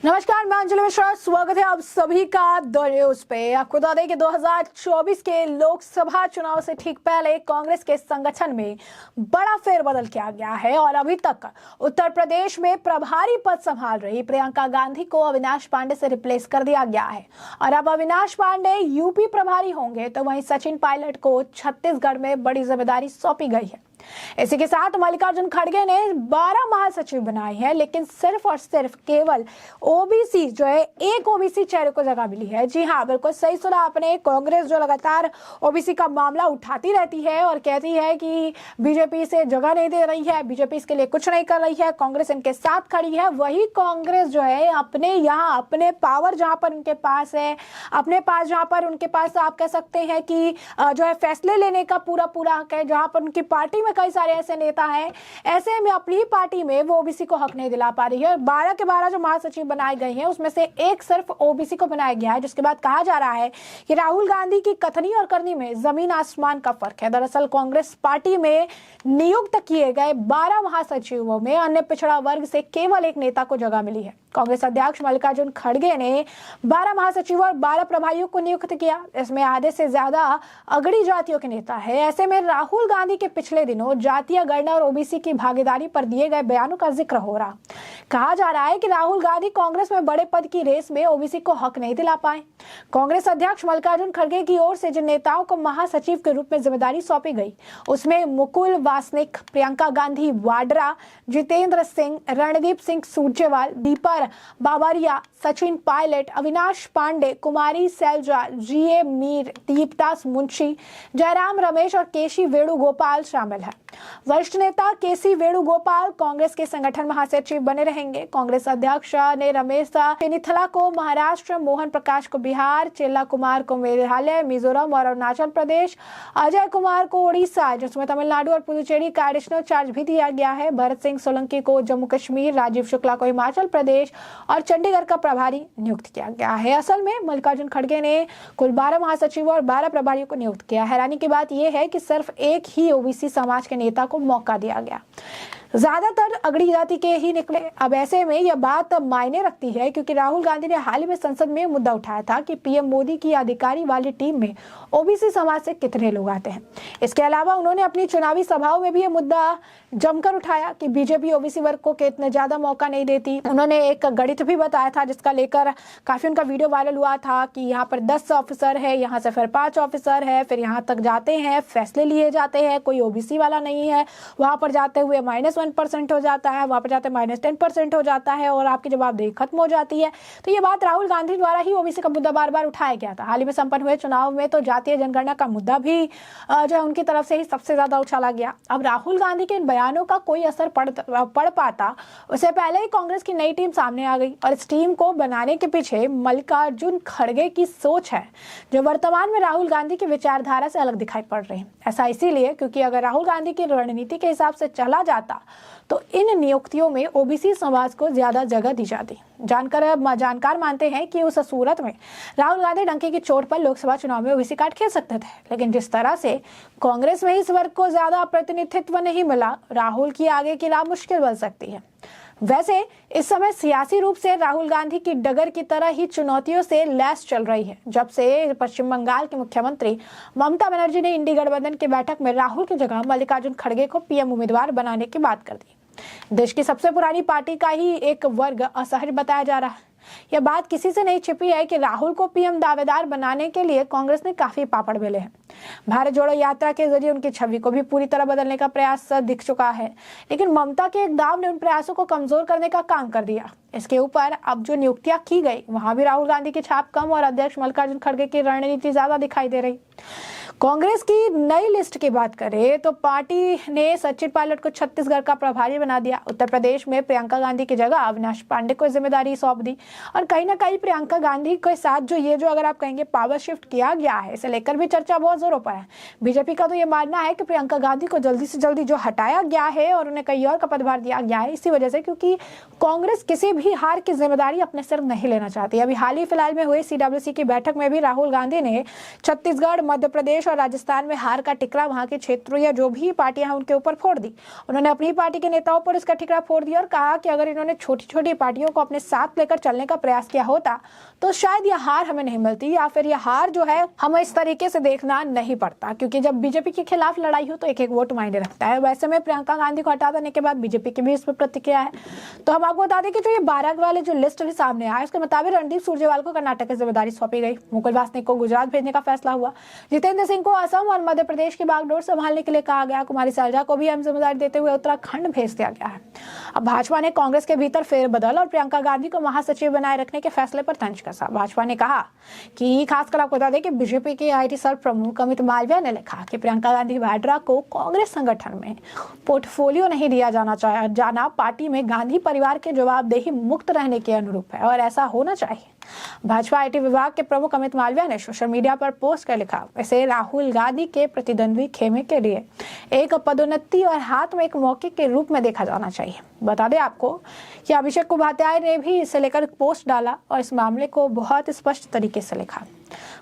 नमस्कार, मैं अंजलि मिश्रा। स्वागत है आप सभी का द न्यूज पे। आपको बता दें कि 2024 के लोकसभा चुनाव से ठीक पहले कांग्रेस के संगठन में बड़ा फेरबदल किया गया है और अभी तक उत्तर प्रदेश में प्रभारी पद संभाल रही प्रियंका गांधी को अविनाश पांडे से रिप्लेस कर दिया गया है और अब अविनाश पांडे यूपी प्रभारी होंगे, तो वहीं सचिन पायलट को छत्तीसगढ़ में बड़ी जिम्मेदारी सौंपी गई है। इसी के साथ मल्लिकार्जुन खड़गे ने 12 महासचिव बनाए हैं, लेकिन सिर्फ और सिर्फ केवल ओबीसी जो है एक ओबीसी चेहरे को जगह मिली है। जी हाँ, बिल्कुल सही सुना आपने। कांग्रेस जो लगातार ओबीसी का मामला उठाती रहती है और कहती है कि बीजेपी से जगह नहीं दे रही है, बीजेपी इसके लिए कुछ नहीं कर रही है, कांग्रेस इनके साथ खड़ी है। वही कांग्रेस जो है अपने यहाँ अपने पावर जहां पर उनके पास है, अपने पास जहां पर उनके पास आप कह सकते हैं कि जो है फैसले लेने का पूरा हक है, जहां पर उनकी पार्टी में कई सारे ऐसे नेता हैं, ऐसे में अपनी ही पार्टी में वो ओबीसी को हक नहीं दिला पा रही है। 12 के 12 जो महासचिव बनाए गए हैं उसमें से एक सिर्फ ओबीसी को बनाया गया है, जिसके बाद कहा जा रहा है कि राहुल गांधी की कथनी और करनी में जमीन आसमान का फर्क है। दरअसल कांग्रेस पार्टी में नियुक्त किए गए 12 महासचिवों में अन्य पिछड़ा वर्ग से केवल एक नेता को जगह मिली है। कांग्रेस अध्यक्ष मल्लिकार्जुन खड़गे ने 12 महासचिव और 12 प्रभारियों को नियुक्त किया। इसमें आधे से ज्यादा अगड़ी जातियों के नेता है। ऐसे में राहुल गांधी के पिछले दिनों जातीय गणना और ओबीसी की भागीदारी पर दिए गए बयानों का जिक्र हो रहा। कहा जा रहा है कि राहुल गांधी कांग्रेस में बड़े पद की रेस में ओबीसी को हक नहीं दिला पाए। कांग्रेस अध्यक्ष मल्लिकार्जुन खड़गे की ओर से जिन नेताओं को महासचिव के रूप में जिम्मेदारी सौंपी गई उसमें मुकुल वासनिक, प्रियंका गांधी वाड्रा, जितेंद्र सिंह, रणदीप सिंह सुरजेवाला, दीपा बाबरिया, सचिन पायलट, अविनाश पांडे, कुमारी सैलजा, जीए मीर, दीपदास मुंशी, जयराम रमेश और केसी वेणुगोपाल शामिल है। वरिष्ठ नेता केसी वेणुगोपाल कांग्रेस के संगठन महासचिव बने रहेंगे। कांग्रेस अध्यक्ष ने रमेश चेन्निथला को महाराष्ट्र, मोहन प्रकाश को बिहार, चेल्ला कुमार को मेघालय, मिजोरम और अरुणाचल प्रदेश, अजय कुमार को उड़ीसा, जिसमें तमिलनाडु और पुदुचेरी का एडिशनल चार्ज भी दिया गया है। भरत सिंह सोलंकी को जम्मू कश्मीर, राजीव शुक्ला को हिमाचल प्रदेश और चंडीगढ़ का प्रभारी नियुक्त किया गया है। असल में मल्लिकार्जुन खड़गे ने कुल 12 महासचिव और 12 प्रभारियों को नियुक्त किया। हैरानी की बात यह है कि सिर्फ एक ही ओबीसी समाज के नेता को मौका दिया गया, ज्यादातर अगड़ी जाति के ही निकले। अब ऐसे में यह बात मायने रखती है क्योंकि राहुल गांधी ने हाल ही में संसद में मुद्दा उठाया था कि पीएम मोदी की अधिकारी वाली टीम में ओबीसी समाज से कितने लोग आते हैं। इसके अलावा उन्होंने अपनी चुनावी सभाओं में भी यह मुद्दा जमकर उठाया कि बीजेपी ओबीसी वर्ग को इतना ज्यादा मौका नहीं देती। उन्होंने एक गणित भी बताया था जिसका लेकर काफी उनका वीडियो वायरल हुआ था कि यहाँ पर 10 ऑफिसर है, यहाँ से फिर 5 ऑफिसर है, फिर यहाँ तक जाते हैं, फैसले लिए जाते हैं, कोई ओबीसी वाला नहीं है, वहां पर जाते हुए -1% हो जाता है, वहां पर जाते -10% हो जाता है और आपकी जवाबदेही खत्म हो जाती है। तो ये बात राहुल गांधी द्वारा ही ओबीसी का मुद्दा बार बार उठाया गया था। हाल ही में संपन्न हुए चुनाव में तो जातीय जनगणना का मुद्दा भी जो है उनकी तरफ से ही सबसे ज्यादा उछाला गया। अब राहुल गांधी के इन बयानों का कोई असर पड़ पाता उससे पहले ही कांग्रेस की नई टीम सामने आ गई और इस टीम को बनाने के पीछे मल्लिकार्जुन खड़गे की सोच है, जो वर्तमान में राहुल गांधी की विचारधारा से अलग दिखाई पड़ रही है। ऐसा इसीलिए क्योंकि अगर राहुल गांधी की रणनीति के हिसाब से चला जाता तो इन नियुक्तियों में ओबीसी समाज को ज्यादा जगह दी जाती। जानकार मानते हैं कि उस सूरत में राहुल गांधी डंके की चोट पर लोकसभा चुनाव में ओबीसी कार्ड खेल सकते थे, लेकिन जिस तरह से कांग्रेस में इस वर्ग को ज्यादा प्रतिनिधित्व नहीं मिला, राहुल की आगे की राह मुश्किल बन सकती है। वैसे इस समय सियासी रूप से राहुल गांधी की डगर की तरह ही चुनौतियों से लैस चल रही है। जब से पश्चिम बंगाल की मुख्यमंत्री ममता बनर्जी ने इंडी गठबंधन की बैठक में राहुल की जगह मल्लिकार्जुन खड़गे को पीएम उम्मीदवार बनाने की बात कर दी। देश की सबसे पुरानी पार्टी का ही एक वर्ग असहज बताया जा रहा है। यह बात किसी से नहीं छिपी है कि राहुल को पीएम दावेदार बनाने के लिए कांग्रेस ने काफी पापड़ बेले हैं। भारत जोड़ो यात्रा के जरिए उनकी छवि को भी पूरी तरह बदलने का प्रयास दिख चुका है, लेकिन ममता के एक दाव ने उन प्रयासों को कमजोर करने का काम कर दिया। इसके ऊपर अब जो नियुक्तियां की गई वहां भी राहुल गांधी की छाप कम और अध्यक्ष मल्लिकार्जुन खड़गे की रणनीति ज्यादा दिखाई दे रही। कांग्रेस की नई लिस्ट की बात करें तो पार्टी ने सचिन पायलट को छत्तीसगढ़ का प्रभारी बना दिया। उत्तर प्रदेश में प्रियंका गांधी की जगह अविनाश पांडे को जिम्मेदारी सौंप दी और कहीं ना कहीं प्रियंका गांधी के साथ जो अगर आप कहेंगे पावर शिफ्ट किया गया है, इसे लेकर भी चर्चा बहुत जोरों पर है। बीजेपी का तो ये मानना है कि प्रियंका गांधी को जल्दी से जल्दी जो हटाया गया है और उन्हें कहीं और का पदभार दिया गया है इसी वजह से, क्योंकि कांग्रेस किसी भी हार की जिम्मेदारी अपने सिर नहीं लेना चाहती। अभी हाल ही फिलहाल में हुए CWC की बैठक में भी राहुल गांधी ने छत्तीसगढ़, मध्य प्रदेश, प्रदेश और राजस्थान में हार का टिकरा वहां के क्षेत्रों या जो भी पार्टियां हैं उनके ऊपर फोड़ दी। उन्होंने अपनी पार्टी के नेताओं पर इसका टिकरा फोड़ दिया और कहा कि अगर इन्होंने छोटी छोटी पार्टियों को अपने साथ लेकर चलने का प्रयास किया होता तो शायद यह हार हमें नहीं मिलती, या फिर यह हार जो है हमें इस तरीके से देखना नहीं पड़ता, क्योंकि जब बीजेपी के खिलाफ लड़ाई हो तो एक एक वोट मायने रखता है। वैसे में प्रियंका गांधी को हटा देने के बाद बीजेपी की भी इस पर प्रतिक्रिया है। तो हम आपको बता दें कि जो ये 12 वाले जो लिस्ट अभी सामने आया उसके मुताबिक रणदीप सुरजेवाला को कर्नाटक की जिम्मेदारी सौंपी गई, मुकुल वासनिक को गुजरात भेजने का फैसला हुआ, जितेंद्र सिंह को असम और मध्य प्रदेश की बागडोर संभालने के लिए कहा गया, कुमारी सैलजा को भी अहम जिम्मेदारी देते हुए उत्तराखंड भेज दिया गया है। अब भाजपा ने कांग्रेस के भीतर फेरबदल और प्रियंका गांधी को महासचिव बनाए रखने के फैसले पर तंज कसा। भाजपा ने कहा कि खासकर आपको बता दें कि बीजेपी के आईटी सेल प्रमुख अमित मालवीय ने लिखा कि प्रियंका गांधी वाड्रा को कांग्रेस संगठन में पोर्टफोलियो नहीं दिया जाना पार्टी में गांधी परिवार के जवाबदेही मुक्त रहने के अनुरूप है और ऐसा होना चाहिए। भाजपा आईटी विभाग के प्रमुख अमित मालवीय ने सोशल मीडिया पर पोस्ट कर लिखा, वैसे राहुल गांधी के प्रतिद्वंद्वी खेमे के लिए एक पदोन्नति और हाथ में एक मौके के रूप में देखा जाना चाहिए। बता दें आपको कि अभिषेक उपाध्याय ने भी इसे लेकर पोस्ट डाला और इस मामले को बहुत स्पष्ट तरीके से लिखा।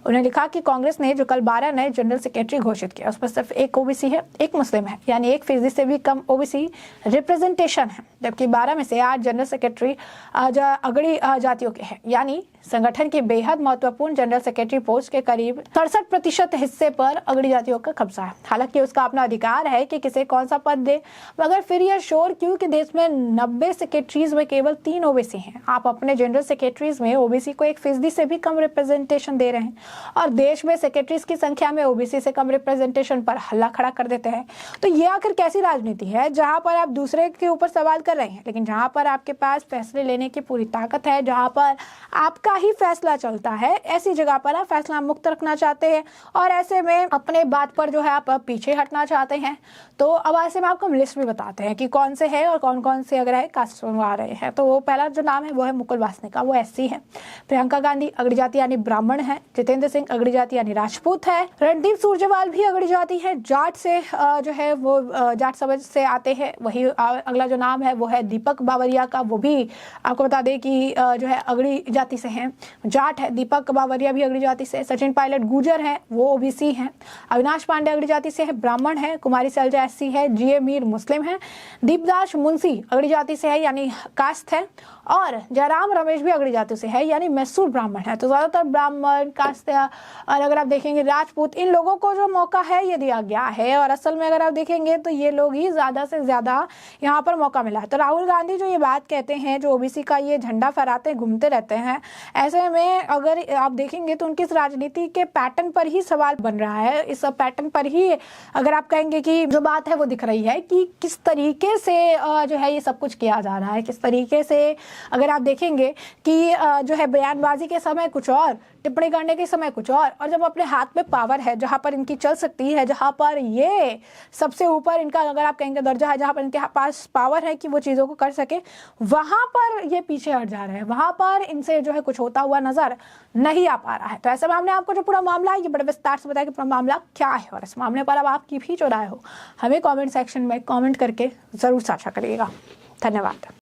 उन्होंने लिखा कि कांग्रेस ने जो कल 12 नए जनरल सेक्रेटरी घोषित किया उसमें सिर्फ एक ओबीसी है, एक मुस्लिम है, यानी 1% से भी कम ओबीसी रिप्रेजेंटेशन है, जबकि 12 में से 8 जनरल सेक्रेटरी अगड़ी जातियों के हैं, यानी संगठन की बेहद महत्वपूर्ण जनरल सेक्रेटरी पोस्ट के करीब 67% हिस्से पर अगड़ी जातियों का कब्जा है। हालांकि उसका अपना अधिकार है कि किसे कौन सा पद दे, मगर फिर यह शोर क्यों कि देश में 90 सेक्रेटरीज में केवल 3 ओबीसी हैं। आप अपने जनरल सेक्रेटरीज में ओबीसी को 1% से भी कम रिप्रेजेंटेशन दे रहे हैं और देश में सेक्रेटरीज की संख्या में ओबीसी से कम रिप्रेजेंटेशन पर हल्ला खड़ा कर देते हैं। तो ये आखिर कैसी राजनीति है जहां पर आप दूसरे के ऊपर सवाल कर रहे हैं, लेकिन जहां पर आपके पास फैसले लेने की पूरी ताकत है, जहां पर आपका ही फैसला चलता है, ऐसी जगह पर आप फैसला मुक्त रखना चाहते हैं और ऐसे में अपने बात पर जो है आप पीछे हटना चाहते हैं। तो अब ऐसे में आपको लिस्ट भी बताते हैं कि कौन से है और कौन कौन से अगर है कास्ट आ रहे हैं। तो वो पहला जो नाम है वो है मुकुल वासनिक का, वो एससी है। प्रियंका गांधी अगड़ी जाति यानी ब्राह्मण है। जितेंद्र सिंह अगड़ी जाति यानी राजपूत है। रणदीप सुरजेवाल भी अगड़ी जाति है, जाट से जो है वो जाट समाज से आते हैं। वही अगला जो नाम है वो है दीपक बावरिया का, वो भी आपको बता दें कि जो है अगड़ी जाति से हैं, जाट है। दीपक बावरिया भी अगड़ी जाति से। सचिन पायलट गुर्जर है, वो ओबीसी हैं। अविनाश पांडे अगड़ी जाति से है, ब्राह्मण है। कुमारी सैलजा एससी है। जीए मीर मुस्लिम है। दीपदास मुंशी अगड़ी जाति से है यानी कास्ट है। और जयराम रमेश भी अगड़ी जाति से है यानी मैसूर ब्राह्मण है। तो ज्यादातर ब्राह्मण कास्ट और अगर आप देखेंगे राजपूत, इन लोगों को जो मौका है ये दिया गया है और असल में अगर आप देखेंगे तो ये लोग ही ज्यादा से ज्यादा यहाँ पर मौका मिला है। तो राहुल गांधी जो ये बात कहते हैं, जो ओबीसी का ये झंडा फहराते घूमते रहते हैं, ऐसे में अगर आप देखेंगे तो उनकी इस राजनीति के पैटर्न पर ही सवाल बन रहा है। इस पैटर्न पर ही अगर आप कहेंगे कि जो बात है वो दिख रही है कि किस तरीके से जो है ये सब कुछ किया जा रहा है, किस तरीके से अगर आप देखेंगे कि जो है बयानबाजी के समय कुछ और, टिप्पणी करने के समय कुछ और जब अपने हाथ में पावर है, जहां पर इनकी चल सकती है, जहां पर ये सबसे ऊपर इनका अगर आप कहेंगे दर्जा है, जहां पर इनके पास पावर है कि वो चीज़ों को कर सके, वहां पर ये पीछे हट जा रहे हैं, वहां पर इनसे जो है कुछ होता हुआ नजर नहीं आ पा रहा है। तो ऐसे में हमने आपको जो पूरा मामला है ये बड़े विस्तार से बताया कि पूरा मामला क्या है और इस मामले पर अब आपकी भी जो राय हो हमें कॉमेंट सेक्शन में कॉमेंट करके ज़रूर साझा करिएगा। धन्यवाद।